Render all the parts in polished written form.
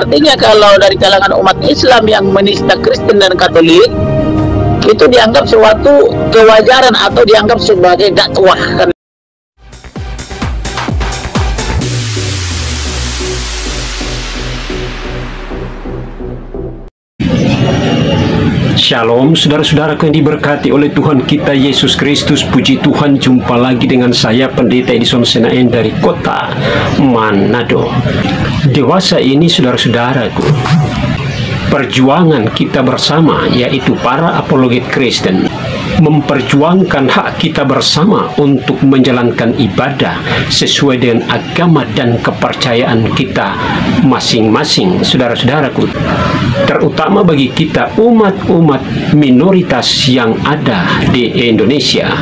Artinya kalau dari kalangan umat Islam yang menista Kristen dan Katolik, itu dianggap suatu kewajaran atau dianggap sebagai dakwah. Shalom saudara-saudaraku yang diberkati oleh Tuhan kita Yesus Kristus. Puji Tuhan, jumpa lagi dengan saya Pendeta Edison Senayan dari kota Manado. Dewasa ini saudara-saudaraku, perjuangan kita bersama, yaitu para apologet Kristen, memperjuangkan hak kita bersama untuk menjalankan ibadah sesuai dengan agama dan kepercayaan kita masing-masing, saudara-saudaraku. Terutama bagi kita umat-umat minoritas yang ada di Indonesia,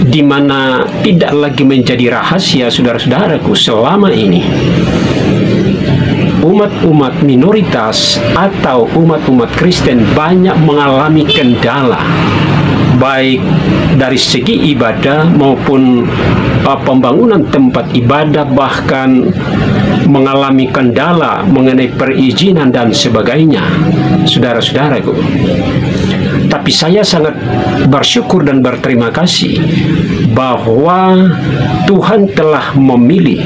di mana tidak lagi menjadi rahasia, saudara-saudaraku, selama ini umat-umat minoritas atau umat-umat Kristen banyak mengalami kendala, baik dari segi ibadah maupun pembangunan tempat ibadah, bahkan mengalami kendala mengenai perizinan dan sebagainya, saudara-saudaraku. Tapi saya sangat bersyukur dan berterima kasih bahwa Tuhan telah memilih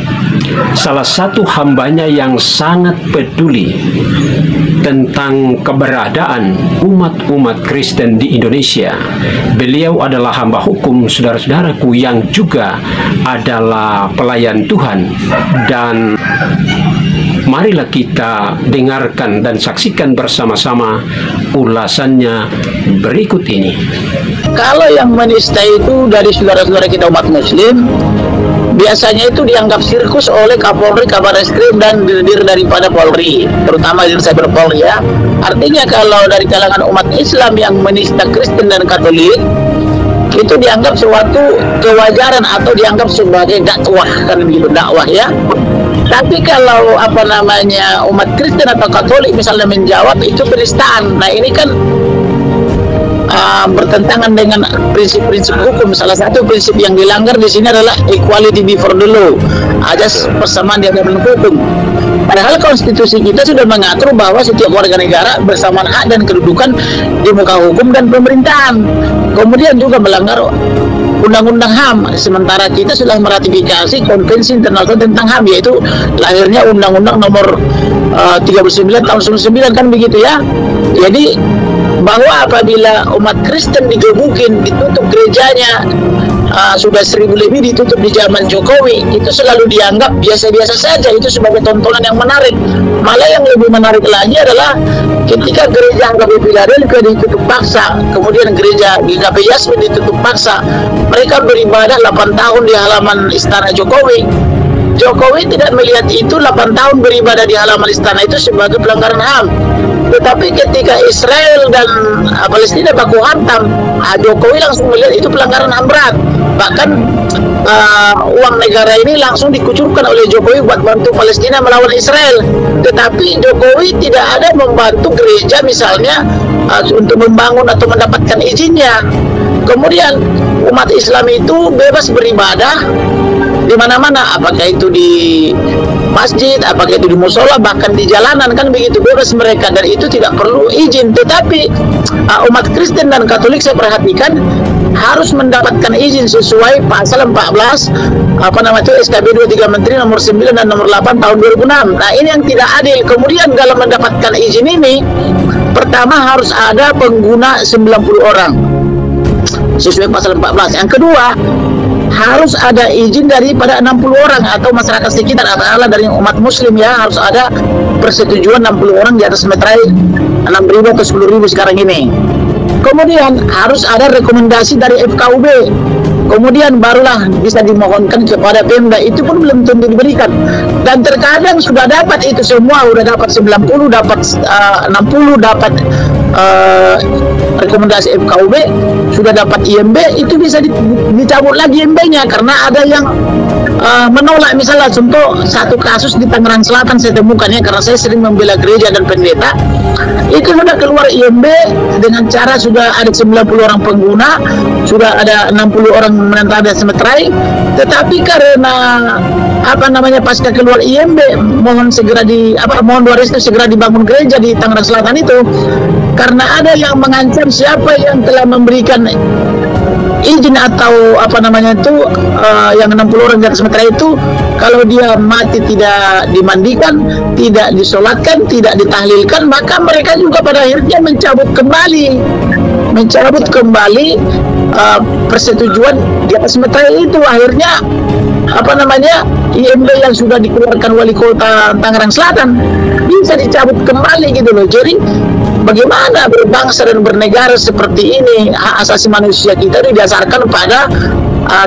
salah satu hambanya yang sangat peduli tentang keberadaan umat-umat Kristen di Indonesia. Beliau adalah hamba hukum, saudara-saudaraku, yang juga adalah pelayan Tuhan. Dan marilah kita dengarkan dan saksikan bersama-sama ulasannya berikut ini. Kalau yang menista itu dari saudara-saudara kita umat Muslim, biasanya itu dianggap sirkus oleh Kapolri, Kabar Eskrim, dan dir daripada Polri, terutama dir Cyber Polri ya. Artinya kalau dari kalangan umat Islam yang menista Kristen dan Katolik, itu dianggap suatu kewajaran atau dianggap sebagai dakwah, kan begitu, dakwah ya. Tapi kalau umat Kristen atau Katolik misalnya menjawab itu penistaan, nah ini kan bertentangan dengan prinsip-prinsip hukum. Salah satu prinsip yang dilanggar di sini adalah equality before the law, ajas persamaan di hadapan hukum. Padahal konstitusi kita sudah mengatur bahwa setiap warga negara bersamaan hak dan kedudukan di muka hukum dan pemerintahan. Kemudian juga melanggar undang-undang HAM, sementara kita sudah meratifikasi Konvensi Internasional tentang HAM, yaitu lahirnya Undang-Undang Nomor 39 tahun 1999, kan begitu ya. Jadi bahwa apabila umat Kristen digebukin, ditutup gerejanya, sudah 1000 lebih ditutup di zaman Jokowi, itu selalu dianggap biasa-biasa saja, itu sebagai tontonan yang menarik. Malah yang lebih menarik lagi adalah ketika gereja HKBP Philadelphia ditutup paksa, kemudian gereja GKP Yasmin ditutup paksa, mereka beribadah 8 tahun di halaman istana Jokowi. Jokowi tidak melihat itu 8 tahun beribadah di halaman istana itu sebagai pelanggaran HAM. Tetapi ketika Israel dan Palestina baku hantam, Jokowi langsung melihat itu pelanggaran HAM berat. Bahkan uang negara ini langsung dikucurkan oleh Jokowi buat bantu Palestina melawan Israel. Tetapi Jokowi tidak ada membantu gereja misalnya untuk membangun atau mendapatkan izinnya. Kemudian umat Islam itu bebas beribadah di mana-mana, apakah itu di masjid, apakah itu di musola, bahkan di jalanan, kan begitu, bebas mereka, dan itu tidak perlu izin. Tetapi umat Kristen dan Katolik saya perhatikan harus mendapatkan izin sesuai pasal 14 SKB 23 Menteri nomor 9 dan nomor 8 tahun 2006. Nah, ini yang tidak adil. Kemudian dalam mendapatkan izin ini, pertama harus ada pengguna 90 orang sesuai pasal 14. Yang kedua, harus ada izin daripada 60 orang atau masyarakat sekitar, atau dari umat Muslim ya, harus ada persetujuan 60 orang di atas meterai 6.000 atau 10.000 sekarang ini. Kemudian harus ada rekomendasi dari FKUB. Kemudian barulah bisa dimohonkan kepada Pemda, itu pun belum tentu diberikan. Dan terkadang sudah dapat itu semua, sudah dapat 90, dapat 60, dapat rekomendasi FKUB, sudah dapat IMB, itu bisa dicabut lagi IMB-nya karena ada yang menolak. Misalnya contoh satu kasus di Tangerang Selatan saya temukan ya, karena saya sering membela gereja dan pendeta, itu sudah keluar IMB dengan cara sudah ada 90 orang pengguna, sudah ada 60 orang menantang semeterai, tetapi karena pasca keluar IMB mohon Waris itu segera dibangun gereja di Tangerang Selatan itu, karena ada yang mengancam siapa yang telah memberikan izin atau yang 60 orang di atas meterai itu, kalau dia mati tidak dimandikan, tidak disolatkan, tidak ditahlilkan, maka mereka juga pada akhirnya mencabut kembali persetujuan di atas meterai itu. Akhirnya IMB yang sudah dikeluarkan wali kota Tangerang Selatan bisa dicabut kembali gitu loh. Jadi bagaimana berbangsa dan bernegara seperti ini? Hak asasi manusia kita didasarkan pada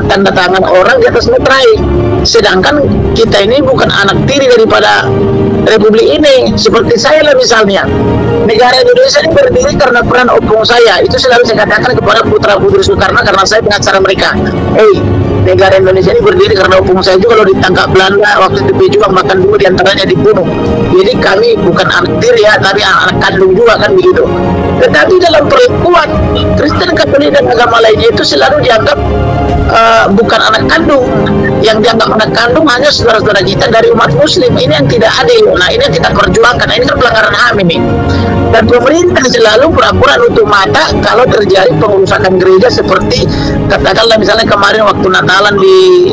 tanda tangan orang di atas meterai, sedangkan kita ini bukan anak tiri daripada republik ini. Seperti saya lah misalnya, negara Indonesia ini berdiri karena peran opung saya. Itu selalu saya katakan kepada putra-putri Soekarno karena saya pengacara mereka. Negara Indonesia ini berdiri karena opung saya juga. Kalau ditangkap Belanda waktu itu berjuang, bahkan dua diantaranya dibunuh. Jadi kami bukan anak tiri ya, tapi anak kandung juga kan begitu. Tetapi dalam perlakuan Kristen, Katolik dan agama lainnya itu selalu dianggap bukan anak kandung. Yang dianggap anak kandung hanya saudara-saudara kita dari umat Muslim. Ini yang tidak adil. Nah, ini yang kita perjuangkan. Nah, ini kan pelanggaran HAM ini. Dan pemerintah selalu pura-pura nutup mata kalau terjadi pengerusakan gereja, seperti katakanlah misalnya kemarin waktu Natalan di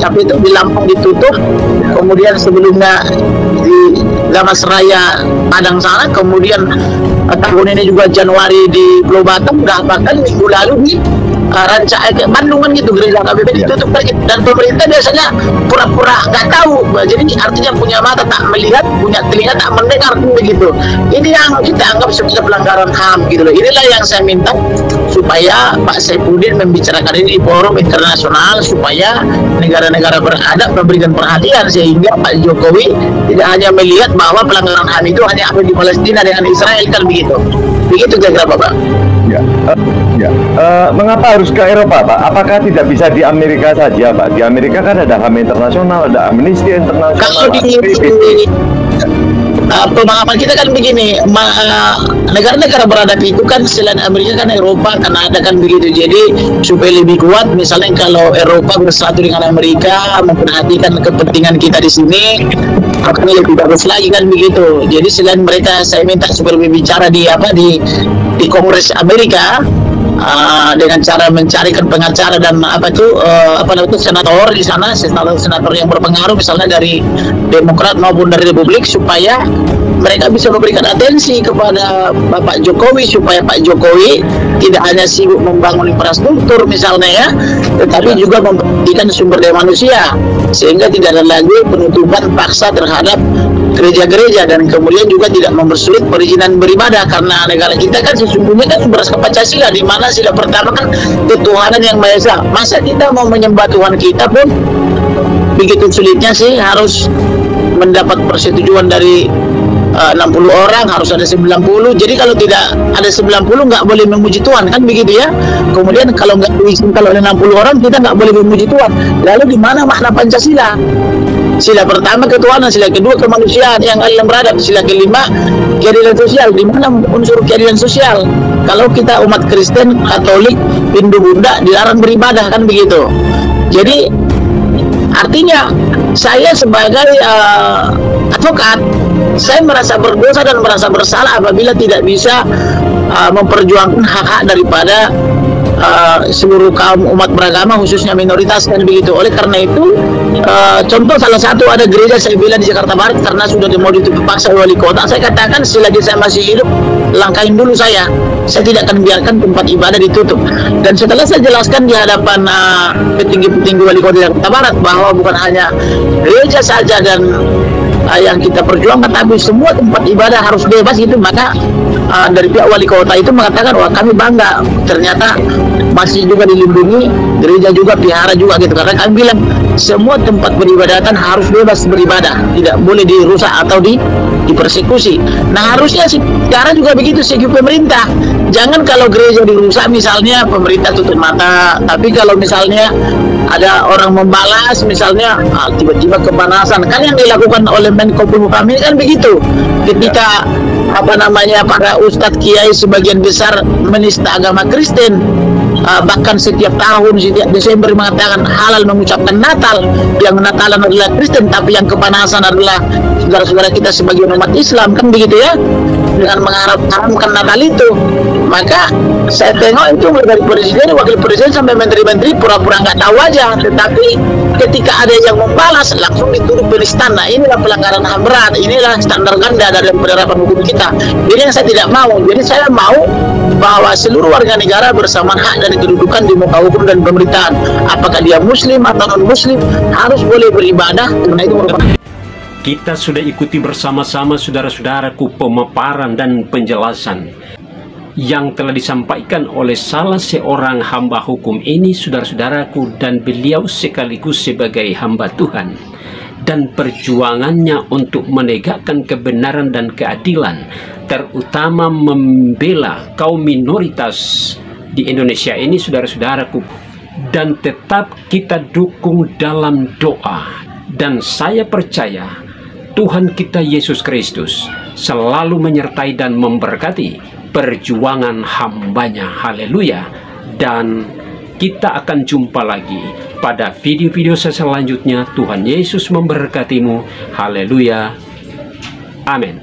Lampung ditutup, kemudian sebelumnya di Gamas Raya Padang sana, kemudian tahun ini juga Januari di Pulau Batam, bahkan minggu lalu di Bandung kan gitu, gereja KBP ditutup lagi. Dan pemerintah biasanya pura-pura nggak tahu. Jadi artinya punya mata tak melihat, punya telinga tak mendengar begitu. Ini yang kita anggap sebagai pelanggaran HAM gitu loh. Inilah yang saya minta supaya Pak Saifuddin membicarakan ini di forum internasional, supaya negara-negara beradab memberikan perhatian, sehingga Pak Jokowi tidak hanya melihat bahwa pelanggaran HAM itu hanya ada di Palestina dengan Israel kan begitu. Begitu kira-kira Bapak. Mengapa harus ke Eropa, Pak? Apakah tidak bisa di Amerika saja, Pak? Di Amerika kan ada HAM internasional, ada Amnesty Internasional. Kalau pemahaman kita kan begini, negara-negara beradab itu kan selain Amerika kan Eropa, Kanada kan begitu. Jadi supaya lebih kuat, misalnya kalau Eropa bersatu dengan Amerika, memperhatikan kepentingan kita di sini, akan lebih bagus lagi kan begitu. Jadi selain mereka, saya minta supaya berbicara di Kongres Amerika, dengan cara mencarikan pengacara dan senator di sana, senator yang berpengaruh misalnya dari Demokrat maupun dari Republik, supaya mereka bisa memberikan atensi kepada Bapak Jokowi, supaya Pak Jokowi tidak hanya sibuk membangun infrastruktur misalnya ya, tetapi juga memperhatikan sumber daya manusia, sehingga tidak ada lagi penutupan paksa terhadap gereja-gereja, dan kemudian juga tidak mempersulit perizinan beribadah. Karena negara kita kan sesungguhnya kan berdasarkan Pancasila, di mana sila pertama kan ketuhanan yang Maha Esa. Masa kita mau menyembah Tuhan kita pun begitu sulitnya sih, harus mendapat persetujuan dari 60 orang, harus ada 90. Jadi kalau tidak ada 90 nggak boleh memuji Tuhan kan begitu ya. Kemudian kalau nggak diizinkan oleh 60 orang, kita nggak boleh memuji Tuhan. Lalu di mana makna Pancasila? Sila pertama ketuhanan, sila kedua kemanusiaan yang adil dan beradab, sila kelima keadilan sosial. Di mana unsur keadilan sosial? Kalau kita umat Kristen, Katolik, Hindu, Buddha dilarang beribadah kan begitu. Jadi artinya saya sebagai advokat, saya merasa berdosa dan merasa bersalah apabila tidak bisa memperjuangkan hak-hak daripada seluruh kaum umat beragama, khususnya minoritas kan begitu. Oleh karena itu, contoh salah satu ada gereja saya bilang di Jakarta Barat, karena sudah mau ditutup paksa wali kota, saya katakan selagi saya masih hidup, langkahin dulu saya tidak akan biarkan tempat ibadah ditutup. Dan setelah saya jelaskan di hadapan petinggi-petinggi wali kota Jakarta Barat bahwa bukan hanya gereja saja dan yang kita perjuangkan, tapi semua tempat ibadah harus bebas gitu. Maka dari pihak wali kota itu mengatakan, wah kami bangga ternyata masjid juga dilindungi, gereja juga, vihara juga gitu. Karena kami bilang semua tempat peribadatan harus bebas beribadah, tidak boleh dirusak atau dipersekusi. Nah harusnya sekarang juga begitu segi pemerintah. Jangan kalau gereja dirusak misalnya pemerintah tutup mata, tapi kalau misalnya ada orang membalas misalnya tiba-tiba kepanasan, kan yang dilakukan oleh Menko Polhukam ini kan begitu. Ketika para ustadz kiai sebagian besar menista agama Kristen, bahkan setiap tahun, setiap Desember mengatakan halal mengucapkan Natal, yang Natalan adalah Kristen tapi yang kepanasan adalah saudara-saudara kita sebagai umat Islam, kan begitu ya, dengan mengharamkan Natal itu. Maka saya tengok itu dari presiden, wakil presiden sampai menteri-menteri pura-pura nggak tahu aja, tetapi ketika ada yang membalas langsung dituduh penistaan. Nah inilah pelanggaran HAM berat, inilah standar ganda dalam penerapan hukum kita. Ini yang saya tidak mau. Jadi saya mau bahwa seluruh warga negara bersamaan hak dan kedudukan di muka hukum dan pemerintahan, apakah dia muslim atau non muslim, harus boleh beribadah. Karena itu merupakan. Kita sudah ikuti bersama-sama saudara-saudaraku pemaparan dan penjelasan yang telah disampaikan oleh salah seorang hamba hukum ini, saudara-saudaraku, dan beliau sekaligus sebagai hamba Tuhan, dan perjuangannya untuk menegakkan kebenaran dan keadilan, terutama membela kaum minoritas di Indonesia ini, saudara-saudaraku. Dan tetap kita dukung dalam doa, dan saya percaya Tuhan kita Yesus Kristus selalu menyertai dan memberkati perjuangan hambanya. Haleluya. Dan kita akan jumpa lagi pada video-video selanjutnya. Tuhan Yesus memberkatimu. Haleluya. Amin.